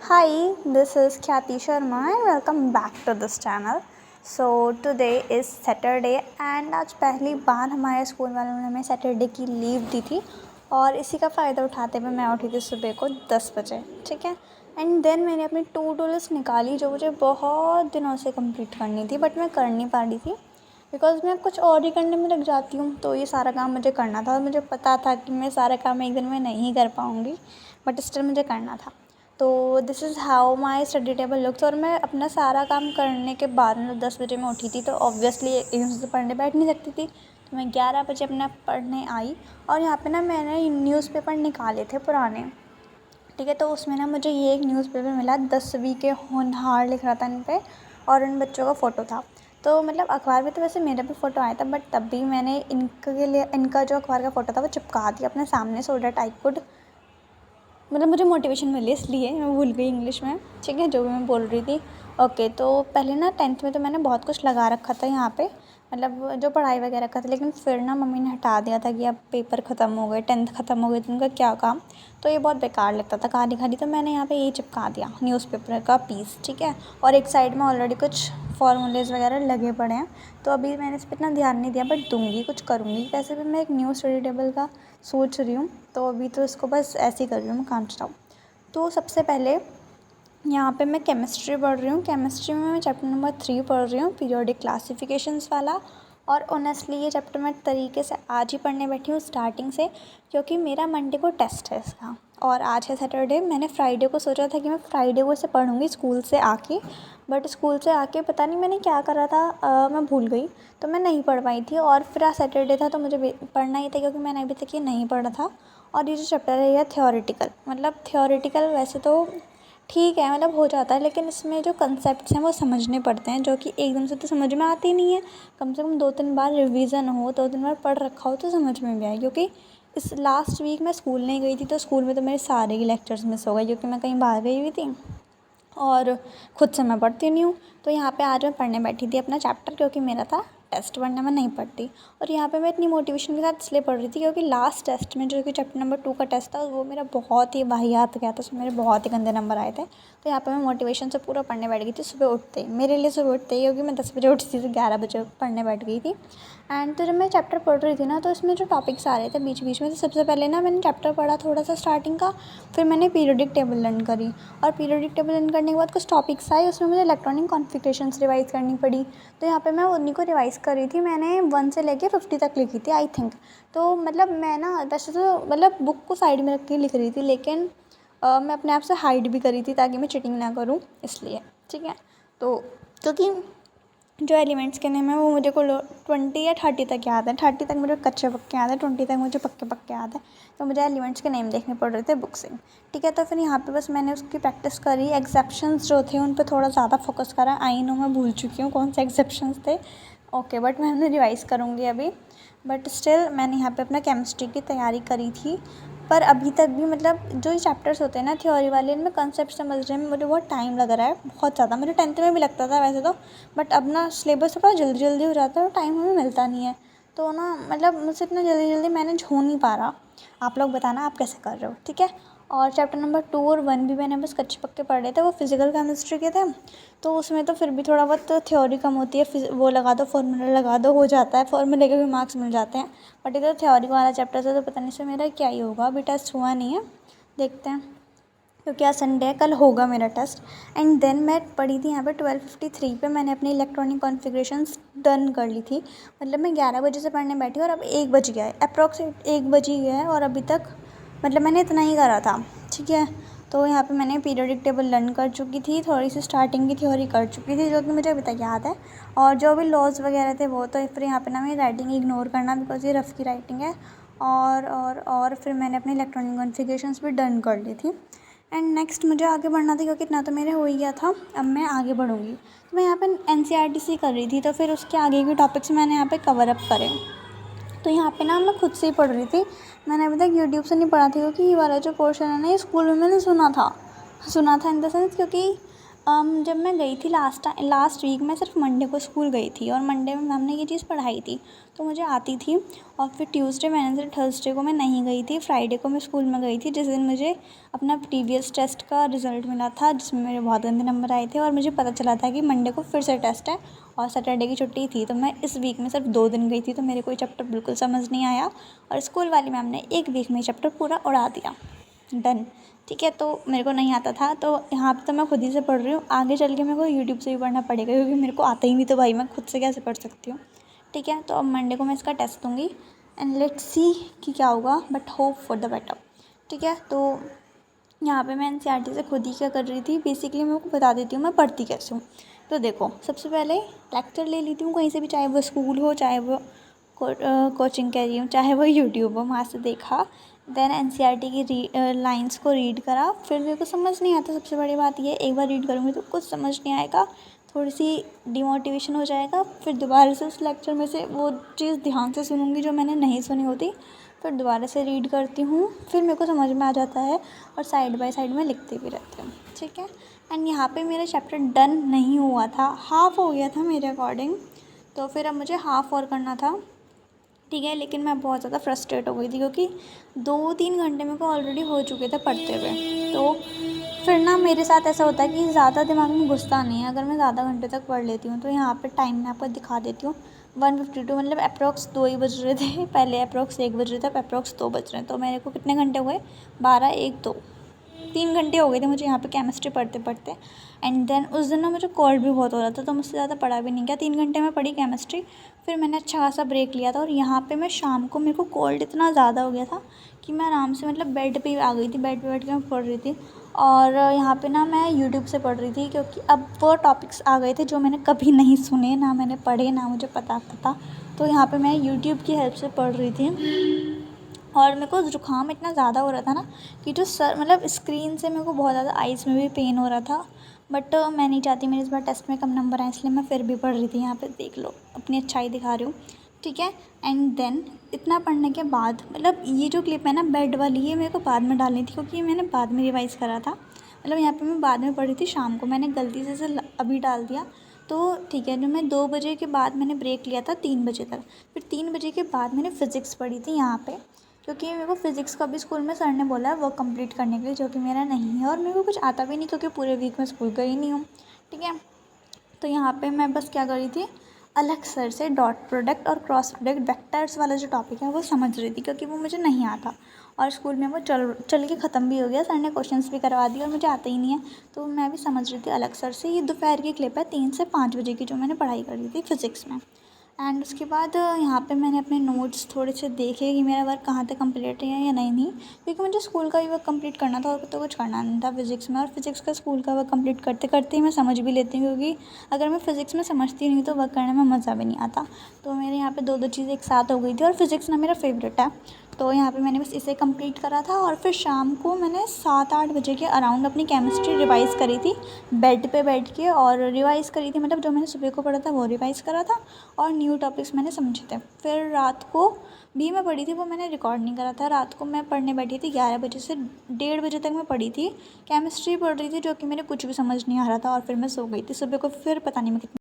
Hi, this is Khyati Sharma and welcome back to this channel. So today is Saturday and आज पहली बार हमारे school वालों ने हमें सैटरडे की लीव दी थी और इसी का फ़ायदा उठाते हुए मैं उठी थी सुबह को 10 बजे। ठीक है। एंड देन मैंने अपनी टू डू लिस्ट निकाली जो मुझे बहुत दिनों से कंप्लीट करनी थी बट मैं कर नहीं पा रही थी बिकॉज़ मैं कुछ और ही करने में लग जाती हूँ। तो ये सारा काम मुझे करना था और मुझे पता था कि मैं सारा काम एक दिन में नहीं कर पाऊँगी बट स्टिल मुझे करना था। तो this is how my study table looks. और मैं अपना सारा काम करने के बाद मतलब 10 बजे मैं उठी थी तो ऑब्वियसली एकदम से पढ़ने बैठ नहीं सकती थी। तो मैं 11 बजे अपना पढ़ने आई और यहाँ पे ना मैंने न्यूज़पेपर निकाले थे पुराने। ठीक है। तो उसमें ना मुझे ये एक न्यूज़पेपर मिला 10वीं के होनहार लिख रहा था इन पे और इन बच्चों का फ़ोटो था। तो मतलब अखबार में तो वैसे मेरा भी फ़ोटो आया था बट तब भी मैंने इनके लिए इनका जो अखबार का फ़ोटो था वो चिपका दिया अपने सामने सो दैट आई कुड मतलब मुझे मोटिवेशन मिली इसलिए मैं भूल गई इंग्लिश में। ठीक है, जो भी मैं बोल रही थी। ओके, तो पहले ना 10th में तो मैंने बहुत कुछ लगा रखा था यहाँ पे मतलब जो पढ़ाई वगैरह का था, लेकिन फिर ना मम्मी ने हटा दिया था कि अब पेपर ख़त्म हो गए, 10th ख़त्म हो गई तो उनका क्या काम। तो ये बहुत बेकार लगता था खाली खाली, तो मैंने यहाँ पे ये चिपका दिया न्यूज़पेपर का पीस। ठीक है। और एक साइड में ऑलरेडी कुछ फॉर्मूलेज़ वगैरह लगे पड़े हैं तो अभी मैंने इस पर इतना ध्यान नहीं दिया बट दूंगी, कुछ करूँगी। वैसे भी मैं एक न्यू स्टडी टेबल का सोच रही हूँ तो अभी तो इसको बस ऐसे ही कर रही हूँ, मैं काम चलाऊँ। तो सबसे पहले यहाँ पे मैं केमिस्ट्री पढ़ रही हूँ। केमिस्ट्री में मैं चैप्टर नंबर 3 पढ़ रही हूँ, पीरियोडिक क्लासिफिकेशंस वाला। और ऑनेस्टली ये चैप्टर मैं तरीके से आज ही पढ़ने बैठी हूँ स्टार्टिंग से, क्योंकि मेरा मंडे को टेस्ट है इसका और आज है सैटरडे। मैंने फ्राइडे को सोचा था कि मैं फ्राइडे को इसे पढ़ूँगी स्कूल से आके, बट स्कूल से आके पता नहीं मैंने क्या करा था, मैं भूल गई तो मैं नहीं पढ़ पाई थी। और फिर आज सैटरडे था तो मुझे पढ़ना ही था क्योंकि मैंने अभी तक ये नहीं पढ़ा था। और ये जो चैप्टर है यह थ्योरेटिकल, मतलब थ्योरेटिकल वैसे तो ठीक है मतलब हो जाता है, लेकिन इसमें जो कंसेप्ट्स हैं वो समझने पड़ते हैं जो कि एकदम से तो समझ में आते ही नहीं है। कम से कम 2-3 बार रिवीजन हो, 2-3 बार पढ़ रखा हो तो समझ में भी आए। क्योंकि इस लास्ट वीक मैं स्कूल नहीं गई थी तो स्कूल में तो मेरे सारे ही लेक्चर्स मिस हो गए क्योंकि मैं कहीं बाहर गई हुई थी और खुद से मैं पढ़ती नहीं हूँ। तो यहाँ पे आज मैं पढ़ने बैठी थी अपना चैप्टर क्योंकि मेरा था टेस्ट, वरना मैं नहीं पढ़ती। और यहाँ पे मैं इतनी मोटिवेशन के साथ इसलिए पढ़ रही थी क्योंकि लास्ट टेस्ट में जो कि चैप्टर नंबर 2 का टेस्ट था वो मेरा बहुत ही वाहियात गया था, उसमें मेरे बहुत ही गंदे नंबर आए थे। तो यहाँ पे मैं मोटिवेशन से पूरा पढ़ने बैठ गई थी सुबह उठते ही। मेरे लिए सुबह उठते ही, क्योंकि मैं 10 बजे उठती थी तो 11 बजे पढ़ने बैठ गई थी। एंड तो जब मैं चैप्टर पढ़ रही थी ना तो इसमें जो टॉपिक्स आ रहे थे बीच बीच में, तो सबसे पहले ना मैंने चैप्टर पढ़ा थोड़ा सा स्टार्टिंग का, फिर मैंने पीरियोडिक टेबल लर्न करी। और पीरियोडिक टेबल लर्न करने के बाद कुछ टॉपिक्स आए, उसमें मुझे इलेक्ट्रॉनिक कॉन्फ़िगरेशंस रिवाइज़ करनी पड़ी। तो यहाँ पे मैं उन्हीं को रिवाइज़ कर रही थी। मैंने 1 से लेके 50 तक लिखी थी आई थिंक। तो मतलब मैं ना वैसे तो मतलब बुक को साइड में रख के लिख रही थी, लेकिन मैं अपने आप से हाइड भी करी थी ताकि मैं चीटिंग ना करूँ इसलिए। ठीक है। तो क्योंकि जो एलिमेंट्स के नेम है वो मुझे को 20 या 30 तक याद है। 30 तक मुझे कच्चे पक्के याद है, 20 तक मुझे पक्के पक्के याद है। तो मुझे एलिमेंट्स के नेम देखने पड़ रहे थे बुक से। ठीक है। तो फिर यहाँ पे बस मैंने उसकी प्रैक्टिस करी। एक्सेप्शंस जो थे उन पे थोड़ा ज़्यादा फोकस करा। आई नो मैं भूल चुकी हूँ कौन से एक्सेप्शंस थे। ओके, बट मैं उन्हें रिवाइज़ करूँगी अभी। बट स्टिल मैंने यहाँ पे अपना केमिस्ट्री की तैयारी करी थी। पर अभी तक भी मतलब जो ये चैप्टर्स होते हैं ना थ्योरी वाले, इनमें कंसेप्ट समझने में मुझे बहुत टाइम लग रहा है, बहुत ज़्यादा। मुझे 10th में भी लगता था वैसे तो, बट अब ना सिलेबस थोड़ा जल्दी जल्दी हो जाता है और टाइम हमें मिलता नहीं है। तो ना मतलब मुझसे इतना जल्दी जल्दी मैनेज हो नहीं पा रहा। आप लोग बताना आप कैसे कर रहे हो। ठीक है। और चैप्टर नंबर 2 और 1 भी मैंने बस कच्चे पक्के पढ़े थे, वो फिज़िकल केमिस्ट्री के थे। तो उसमें तो फिर भी थोड़ा बहुत थ्योरी कम होती है, वो लगा दो फार्मूला लगा दो हो जाता है, फार्मूले के भी मार्क्स मिल जाते हैं। बट इधर थ्योरी वाला चैप्टर था तो पता नहीं से मेरा क्या ही होगा। अभी टेस्ट हुआ नहीं है, देखते हैं क्योंकि आज संडे है, कल होगा मेरा टेस्ट। एंड देन मैं पढ़ी थी यहाँ पे 12:53 पे मैंने अपनी इलेक्ट्रॉनिक कॉन्फ़िगरेशंस डन कर ली थी। मतलब मैं 11 बजे से पढ़ने बैठी और अब 1 बज गया है, अप्रॉक्सीमेट 1 बज ही गया है और अभी तक मतलब मैंने इतना ही करा था। ठीक है। तो यहाँ पे मैंने पीरियोडिक टेबल लर्न कर चुकी थी, थोड़ी सी स्टार्टिंग की थ्योरी कर चुकी थी जो कि मुझे अभी तक याद है। और जो भी लॉज वगैरह थे वो तो फिर यहाँ पे ना मेरी राइटिंग इग्नोर करना बिकॉज ये रफ़ की राइटिंग है। और फिर मैंने अपनी इलेक्ट्रॉनिक कॉन्फ़िगरेशंस भी डन कर ली थी। एंड नेक्स्ट मुझे आगे बढ़ना था क्योंकि इतना तो मेरे हो ही गया था, अब मैं आगे बढ़ूँगी। तो मैं यहाँ पे NCERT कर रही थी तो फिर उसके आगे के टॉपिक्स मैंने यहाँ पे कवर अप करे। तो यहाँ पे ना मैं खुद से ही पढ़ रही थी, मैंने अभी तक यूट्यूब से नहीं पढ़ा था क्योंकि ये वाला जो पोर्शन है ना ये स्कूल में मैंने सुना था इन द सेंस क्योंकि जब मैं गई थी लास्ट वीक मैं सिर्फ मंडे को स्कूल गई थी और मंडे में मैम ने ये चीज़ पढ़ाई थी तो मुझे आती थी। और फिर ट्यूसडे वेडनेसडे थर्सडे को मैं नहीं गई थी, फ्राइडे को मैं स्कूल में गई थी जिस दिन मुझे अपना प्रीवियस टेस्ट का रिज़ल्ट मिला था जिसमें मेरे बहुत गंदे नंबर आए थे और मुझे पता चला था कि मंडे को फिर से टेस्ट है और सैटरडे की छुट्टी थी। तो मैं इस वीक में सिर्फ 2 दिन गई थी तो मेरे कोई चैप्टर बिल्कुल समझ नहीं आया और स्कूल वाली मैम ने 1 वीक में चैप्टर पूरा उड़ा दिया। डन। ठीक है, तो मेरे को नहीं आता था तो यहाँ पे तो मैं खुद ही से पढ़ रही हूँ। आगे चल के मेरे को यूट्यूब से भी पढ़ना पड़ेगा क्योंकि मेरे को आता ही नहीं तो भाई मैं खुद से कैसे पढ़ सकती हूँ। ठीक है, तो अब मंडे को मैं इसका टेस्ट दूँगी एंड लेट्स सी कि क्या होगा, but hope for the better. ठीक है, तो यहाँ पे मैं एनसीईआरटी से खुद ही क्या कर रही थी, बेसिकली मैं आपको बता देती हूँ मैं पढ़ती कैसे हूँ। तो देखो, सबसे पहले लेक्चर ले लेती हूँ कहीं से भी, चाहे वो स्कूल हो, चाहे वो कोचिंग कह रही हूँ, चाहे वो यूट्यूब हो, वहाँ से देखा। देन एनसीईआरटी की लाइंस को रीड करा। फिर मेरे को समझ नहीं आता, सबसे बड़ी बात ये, एक बार रीड करूँगी तो कुछ समझ नहीं आएगा, थोड़ी सी डिमोटिवेशन हो जाएगा। फिर दोबारा से उस लेक्चर में से वो चीज़ ध्यान से सुनूँगी जो मैंने नहीं सुनी होती, फिर दोबारा से रीड करती हूँ, फिर मेरे को समझ में आ जाता है और साइड बाय साइड में लिखती भी रहती हूँ। ठीक है, एंड यहाँ पे मेरा चैप्टर डन नहीं हुआ था, हाफ़ हो गया था मेरे अकॉर्डिंग, तो फिर अब मुझे हाफ़ और करना था। ठीक है, लेकिन मैं बहुत ज़्यादा फ्रस्ट्रेट हो गई थी क्योंकि 2-3 घंटे मेरे को ऑलरेडी हो चुके थे पढ़ते हुए। तो फिर ना मेरे साथ ऐसा होता है कि ज़्यादा दिमाग में घुसता नहीं है अगर मैं ज़्यादा घंटे तक पढ़ लेती हूँ। तो यहाँ पे टाइम मैं आपको दिखा देती हूँ, 1:52 मतलब अप्रॉक्स 2 ही बज रहे थे। पहले अप्रॉक्स 1 बज रहे थे, अब अप्रॉक्स 2 बज रहे हैं। तो मेरे को कितने घंटे हुए, 12, 1, 2, 3 घंटे हो गए थे मुझे यहाँ पे केमिस्ट्री पढ़ते पढ़ते। एंड देन उस दिन ना मुझे कोल्ड भी बहुत हो रहा था तो मुझसे ज़्यादा पढ़ा भी नहीं गया, 3 घंटे में पढ़ी केमिस्ट्री। फिर मैंने अच्छा खासा ब्रेक लिया था और यहाँ पे मैं शाम को, मेरे को कोल्ड इतना ज़्यादा हो गया था कि मैं आराम से मतलब बेड पे ही आ गई थी, बेड पे बैठ के मैं पढ़ रही थी। और यहाँ पे ना मैं यूट्यूब से पढ़ रही थी क्योंकि अब वो टॉपिक्स आ गए थे जो मैंने कभी नहीं सुने, ना मैंने पढ़े, ना मुझे पता था। तो यहाँ पे मैं यूट्यूब की हेल्प से पढ़ रही थी। और मेरे को ज़ुकाम इतना ज़्यादा हो रहा था ना कि जो सर मतलब स्क्रीन से मेरे को बहुत ज़्यादा आइज़ में भी पेन हो रहा था। बट मैं नहीं चाहती मेरे इस बार टेस्ट में कम नंबर आए, इसलिए मैं फिर भी पढ़ रही थी। यहाँ पे देख लो, अपनी अच्छाई दिखा रही हूँ। ठीक है, एंड देन इतना पढ़ने के बाद, मतलब ये जो क्लिप है ना बेड वाली, ये मेरे को बाद में डालनी थी क्योंकि मैंने बाद में रिवाइज़ करा था। मतलब यहाँ पे मैं बाद में पढ़ी थी शाम को, मैंने गलती से इसे अभी डाल दिया। तो ठीक है, जो मैं 2 बजे के बाद मैंने ब्रेक लिया था 3 बजे तक, फिर 3 बजे के बाद मैंने फ़िज़िक्स पढ़ी थी यहाँ पे, क्योंकि मेरे को फ़िज़िक्स का भी स्कूल में सर ने बोला है वर्क कंप्लीट करने के लिए, जो कि मेरा नहीं है और मेरे को कुछ आता भी नहीं क्योंकि पूरे वीक में स्कूल गई नहीं हूँ। ठीक है, तो यहाँ पे मैं बस क्या कर रही थी, अलग सर से डॉट प्रोडक्ट और क्रॉस प्रोडक्ट वेक्टर्स वाला जो टॉपिक है वो समझ रही थी क्योंकि वो मुझे नहीं आता और स्कूल में वो चल के ख़त्म भी हो गया, सर ने क्वेश्चंस भी करवा दिए और मुझे आता ही नहीं है। तो मैं भी समझ रही थी अलग सर से। ये दोपहर की क्लिप है 3 से 5 बजे की जो मैंने पढ़ाई करी थी फ़िज़िक्स में। एंड उसके बाद यहाँ पे मैंने अपने नोट्स थोड़े से देखे कि मेरा वर्क कहाँ तक कंप्लीट है या नहीं, क्योंकि मुझे स्कूल का ही वर्क कंप्लीट करना था और तो कुछ करना नहीं था फ़िज़िक्स में। और फिज़िक्स का स्कूल का वर्क कंप्लीट करते करते ही मैं समझ भी लेती हूँ क्योंकि अगर मैं फ़िज़िक्स में समझती नहीं तो वर्क करने में मज़ा भी नहीं आता। तो मेरे यहाँ पे 2-2 चीज़ें एक साथ हो गई थी और फिज़िक्स ना मेरा फेवरेट है। तो यहाँ पे मैंने बस इसे कंप्लीट करा था और फिर शाम को मैंने 7-8 बजे के अराउंड अपनी केमिस्ट्री रिवाइज़ करी थी बेड पे बैठ के, और रिवाइज़ करी थी मतलब जो मैंने सुबह को पढ़ा था वो रिवाइज़ करा था और न्यू टॉपिक्स मैंने समझे थे। फिर रात को भी मैं पढ़ी थी, वो मैंने रिकॉर्ड नहीं करा था। रात को मैं पढ़ने बैठी थी 11 बजे से 1:30 बजे तक मैं पढ़ी थी, केमिस्ट्री पढ़ रही थी जो कि मेरे कुछ भी समझ नहीं आ रहा था और फिर मैं सो गई थी। सुबह को फिर पता नहीं मैं कितनी